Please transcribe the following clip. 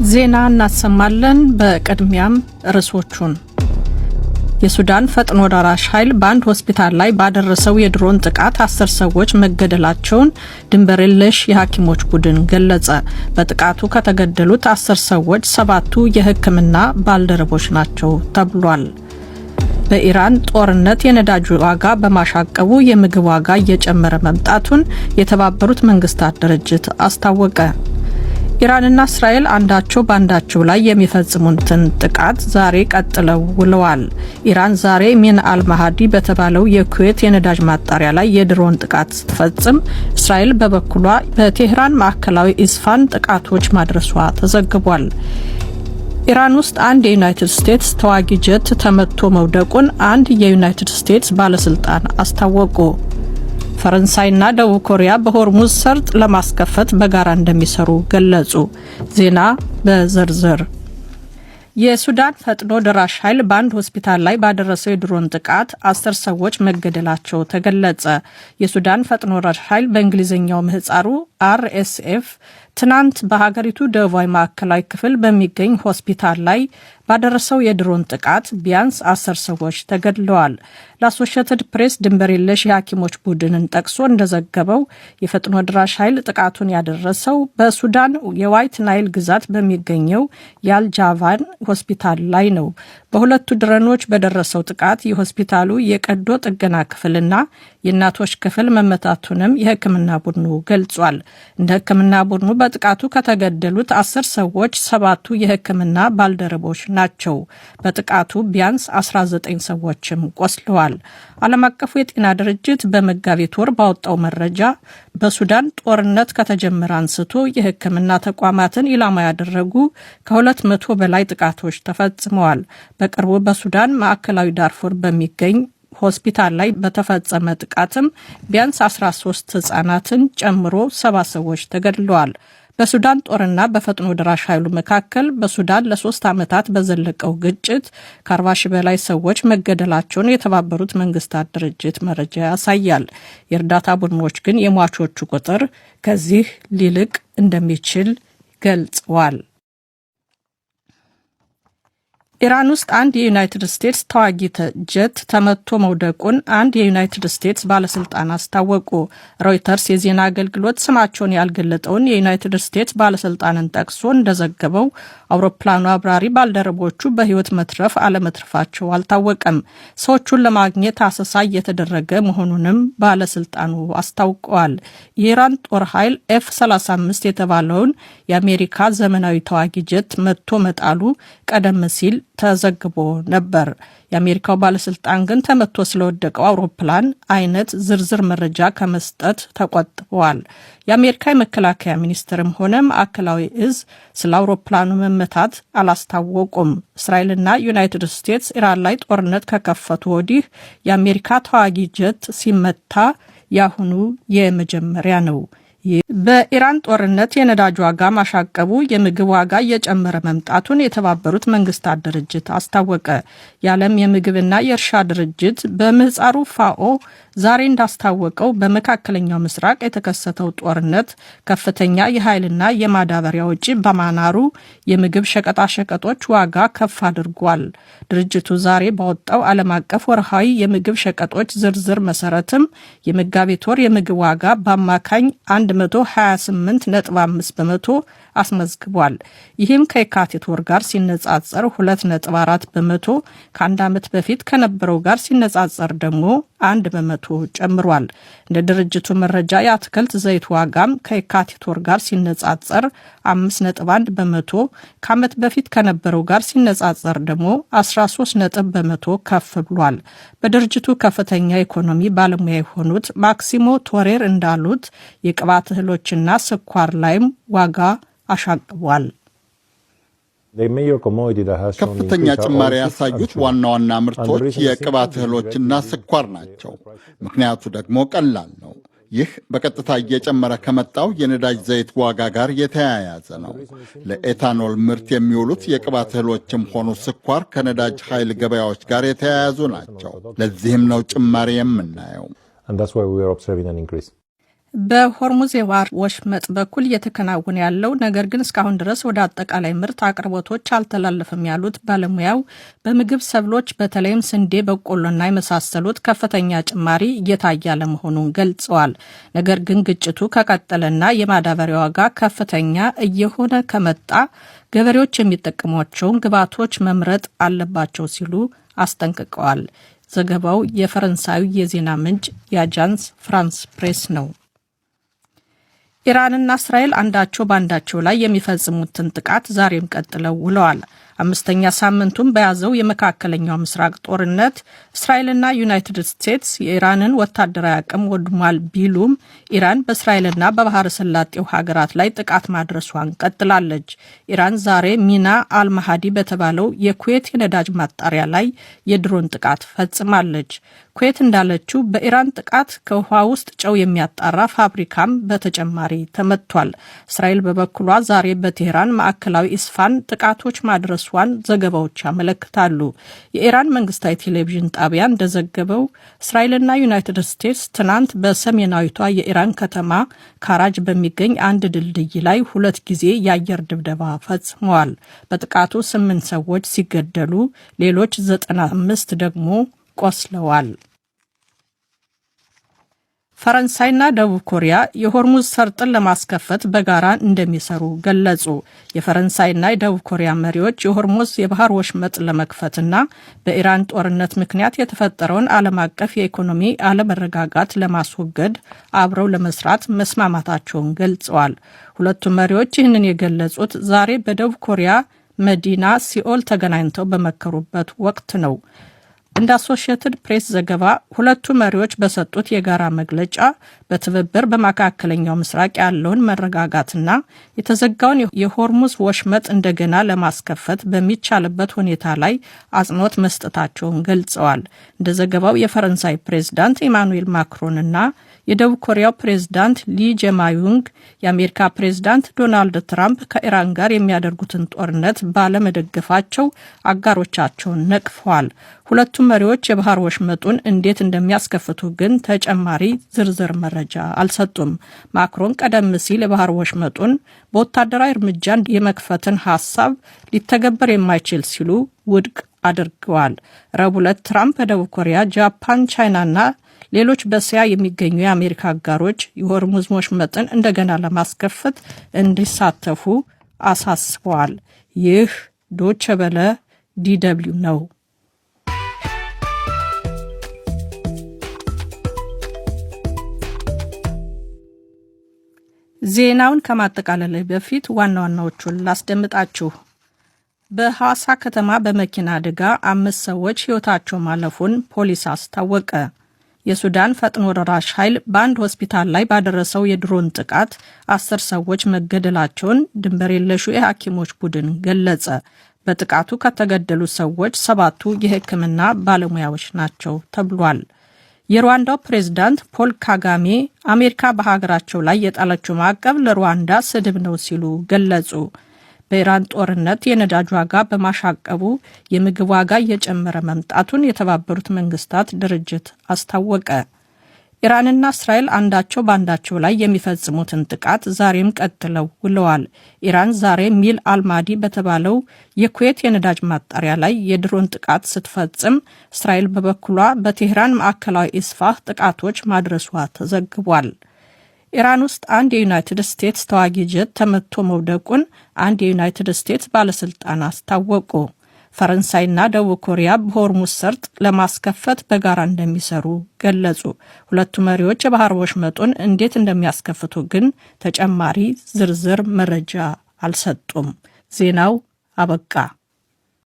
ዜና እናሰማለን። በቅድሚያም ርዕሶቹን የሱዳን ፈጥኖ ደራሽ ኃይል በአንድ ሆስፒታል ላይ ባደረሰው የድሮን ጥቃት 10 ሰዎች መገደላቸውን ድንበር የለሽ የሐኪሞች ቡድን ገለጸ። በጥቃቱ ከተገደሉት 10 ሰዎች 7ቱ የሕክምና ባልደረቦች ናቸው ተብሏል። በኢራን ጦርነት የነዳጅ ዋጋ በማሻቀቡ የምግብ ዋጋ እየጨመረ መምጣቱን የተባበሩት መንግስታት ድርጅት አስታወቀ። ኢራንና እስራኤል አንዳቸው ባንዳቸው ላይ የሚፈጽሙትን ጥቃት ዛሬ ቀጥለው ውለዋል። ኢራን ዛሬ ሚን አልማሃዲ በተባለው የኩዌት የነዳጅ ማጣሪያ ላይ የድሮን ጥቃት ስትፈጽም፣ እስራኤል በበኩሏ በቴህራን ማዕከላዊ ኢስፋን ጥቃቶች ማድረሷ ተዘግቧል። ኢራን ውስጥ አንድ የዩናይትድ ስቴትስ ተዋጊ ጀት ተመቶ መውደቁን አንድ የዩናይትድ ስቴትስ ባለስልጣን አስታወቁ። ፈረንሳይና ደቡብ ኮሪያ በሆርሙዝ ሰርጥ ለማስከፈት በጋራ እንደሚሰሩ ገለጹ። ዜና በዝርዝር የሱዳን ፈጥኖ ደራሽ ኃይል በአንድ ሆስፒታል ላይ ባደረሰው የድሮን ጥቃት 10 ሰዎች መገደላቸው ተገለጸ። የሱዳን ፈጥኖ ደራሽ ኃይል በእንግሊዝኛው ምህጻሩ RSF ትናንት በሀገሪቱ ደቡባዊ ማዕከላዊ ክፍል በሚገኝ ሆስፒታል ላይ ባደረሰው የድሮን ጥቃት ቢያንስ 10 ሰዎች ተገድለዋል። ለአሶሺየትድ ፕሬስ ድንበር የለሽ የሐኪሞች ቡድንን ጠቅሶ እንደዘገበው የፈጥኖ ደራሽ ኃይል ጥቃቱን ያደረሰው በሱዳን የዋይት ናይል ግዛት በሚገኘው የአልጃቫን ሆስፒታል ላይ ነው። በሁለቱ ድሮኖች በደረሰው ጥቃት የሆስፒታሉ የቀዶ ጥገና ክፍልና የእናቶች ክፍል መመታቱንም የሕክምና ቡድኑ ገልጿል። እንደ ሕክምና ቡድኑ በጥቃቱ ከተገደሉት 10 ሰዎች 7ቱ የሕክምና ባልደረቦች ናቸው። በጥቃቱ ቢያንስ 19 ሰዎችም ቆስለዋል። ዓለም አቀፉ የጤና ድርጅት በመጋቢት ወር ባወጣው መረጃ በሱዳን ጦርነት ከተጀመረ አንስቶ የሕክምና ተቋማትን ኢላማ ያደረጉ ከ200 በላይ ጥቃቶች ተፈጽመዋል። በቅርቡ በሱዳን ማዕከላዊ ዳርፉር በሚገኝ ሆስፒታል ላይ በተፈጸመ ጥቃትም ቢያንስ 13 ህጻናትን ጨምሮ 7 ሰዎች ተገድለዋል። በሱዳን ጦርና በፈጥኖ ደራሽ ኃይሉ መካከል በሱዳን ለ3 ዓመታት በዘለቀው ግጭት ከ40 ሺህ በላይ ሰዎች መገደላቸውን የተባበሩት መንግስታት ድርጅት መረጃ ያሳያል። የእርዳታ ቡድኖች ግን የሟቾቹ ቁጥር ከዚህ ሊልቅ እንደሚችል ገልጸዋል። ኢራን ውስጥ አንድ የዩናይትድ ስቴትስ ተዋጊ ጀት ተመቶ መውደቁን አንድ የዩናይትድ ስቴትስ ባለስልጣን አስታወቁ። ሮይተርስ የዜና አገልግሎት ስማቸውን ያልገለጠውን የዩናይትድ ስቴትስ ባለስልጣንን ጠቅሶ እንደዘገበው አውሮፕላኑ አብራሪ ባልደረቦቹ በህይወት መትረፍ አለመትረፋቸው አልታወቀም። ሰዎቹን ለማግኘት አሰሳ እየተደረገ መሆኑንም ባለስልጣኑ አስታውቀዋል። የኢራን ጦር ኃይል F-35 የተባለውን የአሜሪካ ዘመናዊ ተዋጊ ጀት መቶ መጣሉ ቀደም ሲል ተዘግቦ ነበር። የአሜሪካው ባለስልጣን ግን ተመቶ ስለወደቀው አውሮፕላን አይነት ዝርዝር መረጃ ከመስጠት ተቆጥበዋል። የአሜሪካ የመከላከያ ሚኒስትርም ሆነ ማዕከላዊ እዝ ስለ አውሮፕላኑ መመታት አላስታወቁም። እስራኤልና ዩናይትድ ስቴትስ ኢራን ላይ ጦርነት ከከፈቱ ወዲህ የአሜሪካ ተዋጊ ጀት ሲመታ ያሁኑ የመጀመሪያ ነው። በኢራን ጦርነት የነዳጅ ዋጋ ማሻቀቡ የምግብ ዋጋ እየጨመረ መምጣቱን የተባበሩት መንግስታት ድርጅት አስታወቀ። የዓለም የምግብና የእርሻ ድርጅት በምህጻሩ ፋኦ ዛሬ እንዳስታወቀው በመካከለኛው ምስራቅ የተከሰተው ጦርነት ከፍተኛ የኃይልና የማዳበሪያ ወጪ በማናሩ የምግብ ሸቀጣሸቀጦች ዋጋ ከፍ አድርጓል። ድርጅቱ ዛሬ ባወጣው ዓለም አቀፍ ወርሃዊ የምግብ ሸቀጦች ዝርዝር መሰረትም የመጋቢት ወር የምግብ ዋጋ በአማካኝ 128.5 በመቶ አስመዝግቧል። ይህም ከየካቲት ወር ጋር ሲነጻጸር 2.4 በመቶ፣ ከአንድ ዓመት በፊት ከነበረው ጋር ሲነጻጸር ደግሞ 1 በመቶ ጨምሯል። እንደ ድርጅቱ መረጃ የአትክልት ዘይት ዋጋም ከየካቲት ወር ጋር ሲነጻጸር 5.1 በመቶ፣ ከዓመት በፊት ከነበረው ጋር ሲነጻጸር ደግሞ 13 በመቶ ከፍ ብሏል። በድርጅቱ ከፍተኛ ኢኮኖሚ ባለሙያ የሆኑት ማክሲሞ ቶሬር እንዳሉት የቅባት እህሎችና ስኳር ላይም ዋጋ አሻቅቧል። ከፍተኛ ጭማሪ ያሳዩት ዋና ዋና ምርቶች የቅባት እህሎችና ስኳር ናቸው። ምክንያቱ ደግሞ ቀላል ነው። ይህ በቀጥታ እየጨመረ ከመጣው የነዳጅ ዘይት ዋጋ ጋር የተያያዘ ነው። ለኤታኖል ምርት የሚውሉት የቅባት እህሎችም ሆኑ ስኳር ከነዳጅ ኃይል ገበያዎች ጋር የተያያዙ ናቸው። ለዚህም ነው ጭማሪ የምናየው። በሆርሙዝ የባህር ወሽመጥ በኩል እየተከናወነ ያለው ነገር ግን እስካሁን ድረስ ወደ አጠቃላይ ምርት አቅርቦቶች አልተላለፈም ያሉት ባለሙያው በምግብ ሰብሎች በተለይም ስንዴ፣ በቆሎና የመሳሰሉት ከፍተኛ ጭማሪ እየታየ አለመሆኑን ገልጸዋል። ነገር ግን ግጭቱ ከቀጠለና የማዳበሪያ ዋጋ ከፍተኛ እየሆነ ከመጣ ገበሬዎች የሚጠቀሟቸውን ግብዓቶች መምረጥ አለባቸው ሲሉ አስጠንቅቀዋል። ዘገባው የፈረንሳዩ የዜና ምንጭ የአጃንስ ፍራንስ ፕሬስ ነው። ኢራንና እስራኤል አንዳቸው በአንዳቸው ላይ የሚፈጽሙትን ጥቃት ዛሬም ቀጥለው ውለዋል። አምስተኛ ሳምንቱን በያዘው የመካከለኛው ምስራቅ ጦርነት እስራኤልና ዩናይትድ ስቴትስ የኢራንን ወታደራዊ አቅም ወድሟል ቢሉም ኢራን በእስራኤልና በባህረ ሰላጤው ሀገራት ላይ ጥቃት ማድረሷን ቀጥላለች። ኢራን ዛሬ ሚና አልማሃዲ በተባለው የኩዌት የነዳጅ ማጣሪያ ላይ የድሮን ጥቃት ፈጽማለች። ኩዌት እንዳለችው በኢራን ጥቃት ከውሃ ውስጥ ጨው የሚያጣራ ፋብሪካም በተጨማሪ ተመቷል። እስራኤል በበኩሏ ዛሬ በቴህራን ማዕከላዊ ኢስፋን ጥቃቶች ማድረሷን ዘገባዎች ያመለክታሉ። የኢራን መንግስታዊ ቴሌቪዥን ጣቢያ እንደዘገበው እስራኤልና ዩናይትድ ስቴትስ ትናንት በሰሜናዊቷ የኢራን ከተማ ካራጅ በሚገኝ አንድ ድልድይ ላይ 2 ጊዜ የአየር ድብደባ ፈጽመዋል። በጥቃቱ 8 ሰዎች ሲገደሉ ሌሎች 95 ደግሞ ቆስለዋል። ፈረንሳይና ደቡብ ኮሪያ የሆርሙዝ ሰርጥን ለማስከፈት በጋራ እንደሚሰሩ ገለጹ። የፈረንሳይና የደቡብ ኮሪያ መሪዎች የሆርሙዝ የባህር ወሽመጥ ለመክፈትና በኢራን ጦርነት ምክንያት የተፈጠረውን ዓለም አቀፍ የኢኮኖሚ አለመረጋጋት ለማስወገድ አብረው ለመስራት መስማማታቸውን ገልጸዋል። ሁለቱም መሪዎች ይህንን የገለጹት ዛሬ በደቡብ ኮሪያ መዲና ሲኦል ተገናኝተው በመከሩበት ወቅት ነው። እንደ አሶሺየትድ ፕሬስ ዘገባ ሁለቱ መሪዎች በሰጡት የጋራ መግለጫ በትብብር በመካከለኛው ምስራቅ ያለውን መረጋጋትና የተዘጋውን የሆርሙዝ ወሽመጥ እንደገና ለማስከፈት በሚቻልበት ሁኔታ ላይ አጽንኦት መስጠታቸውን ገልጸዋል። እንደ ዘገባው የፈረንሳይ ፕሬዝዳንት ኢማኑኤል ማክሮንና የደቡብ ኮሪያው ፕሬዝዳንት ሊ ጀማዩንግ የአሜሪካ ፕሬዝዳንት ዶናልድ ትራምፕ ከኢራን ጋር የሚያደርጉትን ጦርነት ባለመደገፋቸው አጋሮቻቸውን ነቅፈዋል። ሁለቱም መሪዎች የባህር ወሽመጡን እንዴት እንደሚያስከፍቱ ግን ተጨማሪ ዝርዝር መረጃ አልሰጡም። ማክሮን ቀደም ሲል የባህር ወሽመጡን በወታደራዊ እርምጃ የመክፈትን ሐሳብ ሊተገበር የማይችል ሲሉ ውድቅ አድርገዋል። ረቡዕ ዕለት ትራምፕ በደቡብ ኮሪያ፣ ጃፓን፣ ቻይናና ሌሎች በእስያ የሚገኙ የአሜሪካ አጋሮች የሆርሙዝ ወሽመጥን እንደገና ለማስከፈት እንዲሳተፉ አሳስበዋል። ይህ ዶቼ ቬለ ዲደብሊው ነው። ዜናውን ከማጠቃለል በፊት ዋና ዋናዎቹን ላስደምጣችሁ። በሐዋሳ ከተማ በመኪና አደጋ 5 ሰዎች ሕይወታቸው ማለፉን ፖሊስ አስታወቀ። የሱዳን ፈጥኖ ደራሽ ኃይል በአንድ ሆስፒታል ላይ ባደረሰው የድሮን ጥቃት 10 ሰዎች መገደላቸውን ድንበር የለሹ የሐኪሞች ቡድን ገለጸ። በጥቃቱ ከተገደሉ ሰዎች 7ቱ የሕክምና ባለሙያዎች ናቸው ተብሏል። የሩዋንዳው ፕሬዝዳንት ፖል ካጋሜ አሜሪካ በሀገራቸው ላይ የጣለችው ማዕቀብ ለሩዋንዳ ስድብ ነው ሲሉ ገለጹ። በኢራን ጦርነት የነዳጅ ዋጋ በማሻቀቡ የምግብ ዋጋ እየጨመረ መምጣቱን የተባበሩት መንግስታት ድርጅት አስታወቀ። ኢራንና እስራኤል አንዳቸው በአንዳቸው ላይ የሚፈጽሙትን ጥቃት ዛሬም ቀጥለው ውለዋል። ኢራን ዛሬ ሚል አልማዲ በተባለው የኩዌት የነዳጅ ማጣሪያ ላይ የድሮን ጥቃት ስትፈጽም፣ እስራኤል በበኩሏ በቴህራን ማዕከላዊ ኢስፋህ ጥቃቶች ማድረሷ ተዘግቧል። ኢራን ውስጥ አንድ የዩናይትድ ስቴትስ ተዋጊ ጀት ተመቶ መውደቁን አንድ የዩናይትድ ስቴትስ ባለስልጣን አስታወቁ። ፈረንሳይና ደቡብ ኮሪያ በሆርሙዝ ሰርጥ ለማስከፈት በጋራ እንደሚሰሩ ገለጹ። ሁለቱ መሪዎች የባህር ወሽመጡን እንዴት እንደሚያስከፍቱ ግን ተጨማሪ ዝርዝር መረጃ አልሰጡም። ዜናው አበቃ።